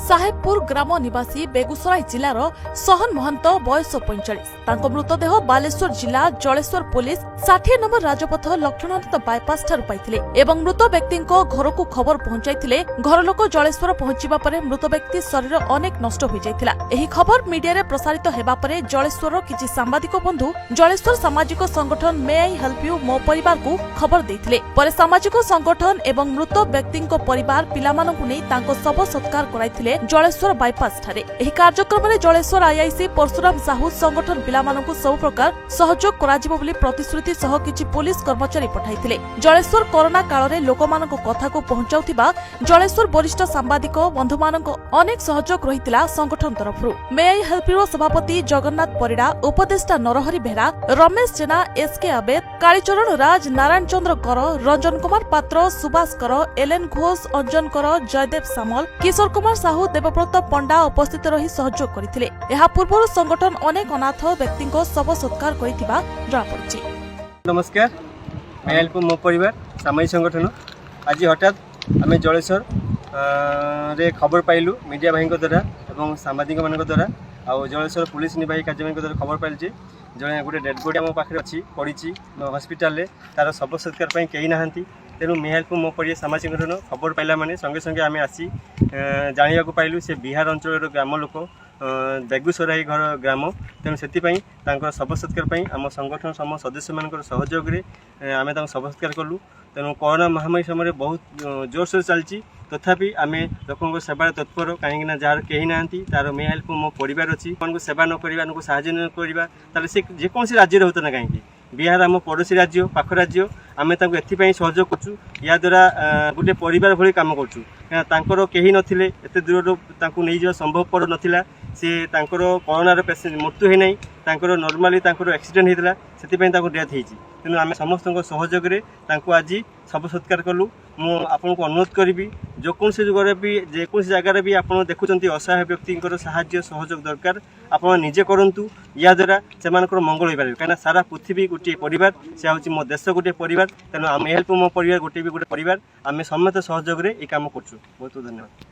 साहेबपुर ग्राम निवासी बेगुसराय जिलार सहन महंत बयस 45 मृतदेह बालेश्वर जिला Jaleswar police 60 number Rajpath Laxmanananda bypass ठार पाइथिले एवं मृत व्यक्ति घर को खबर पहुंचाइथिले। घर लोक जलेश्वर पहुंचीबा परे मृत व्यक्ति शरीर अनेक नष्ट हो जाइथिला। एही खबर मीडिया रे प्रसारित हेबा परे जलेश्वर किछि सांबादिक बंधु जलेश्वर सामाजिक संगठन मे आई हेल्प यू मो परिवार को खबर देथिले। परे सामाजिक संगठन एवं मृत व्यक्ति परिवार पिलामानकु नै तांको शव सत्कार कराइथिले जलेश्वर बायपास ठारे। एही कार्यक्रम रे जलेश्वर आईआईसी परशुराम साहू संगठन पिलामानकु सब प्रकार सहयोग कराजिबो बोली प्रतिश्रुति सह किछि पुलिस कर्मचारी पठाइथिले। जलेश्वर कोरोना काल रे लोकमानक कथा को पहुंचाउथिबा जलेश्वर वरिष्ठ सांबादिक बंधुमानक अनेक सहयोग रहितिला संगठन तरफरु। मे आई हेल्प यू सभापति जगन्नाथ परिडा, उपदेष्टा नरहरि बेहरा, रमेश जेना, एसके आबेद, कालीचरण राज, नारायण चंद्र कर, रंजन कुमार पात्र, सुभाष कर, एलेन घोष, अंजन कर, जयदेव सामल, किशोर कुमार साहू, देवव्रत पंडा उपस्थित रही सहयोग करथिले। एहा पूर्व संगठन अनेक अनाथ व्यक्ति शव सत्कार करिथिबा जणा पड़छि। नमस्कार, मैं हेल्प मो परिवार सामाजिक संगठन आज हठात आम जलेश्वर रे खबर पाइलु मीडिया भाई द्वारा और सांबादिक मान द्वारा आउ जलेश्वर पुलिस निवाही कार्य द्वारा खबर पाइल जे जड़े गोटे डेड बॉडी आम पाखे अच्छी पड़ी हस्पिटाल तार शव सत्कार कहीं ना तेणु मे हेल्प मो परिवार सामाजिक संगठन खबर पाइला माने संगे संगे आम आसी जाना पाइलु से बिहार अंचल ग्राम लोक बेगुसराई घर ग्राम तेणु से शव सत्कार आम संगठन सम सदस्य मान सहयोग आम शव सत्कार कलु। तेणु कोरोना महामारी समय बहुत जोरसोर चलती तथापि आम लोक सेवा तत्पर कहीं जार कहीं ना तार मे हेल्प मो परिवार अच्छी सेवा न करवा साहय न करवा से जेकोसी राज्य होता ना कहीं बिहार आम पड़ोशी राज्य पाख राज्य आम एपाई सहयोग करूँ या द्वारा गोटे परिवार भली कम करूँ कहीं नथिले एते दूर नहीं जा संभवपर नाला सी कोरोनार पेसेंट मृत्यु है तांकर नॉर्मली एक्सीडेंट होता से डेथ होती तेणु आम समस्त सहयोग आज शव सत्कार कलु। मु आपन को अनुरोध करी जेकोसी जगह भी जेकोसी जगार भी आप देखुं असहाय व्यक्ति साहाय्य सहयोग दरकार आप निजे करूँ या द्वारा से मंगल हो पारे कहीं सारा पृथ्वी गोटे परिवार से हूँ मो देश गोटे परिवार तेणु आम हेल्प मो परिवार गोटे भी गोटे परिवार आम समस्त सहयोग ये कम कर। बहुत बहुत धन्यवाद।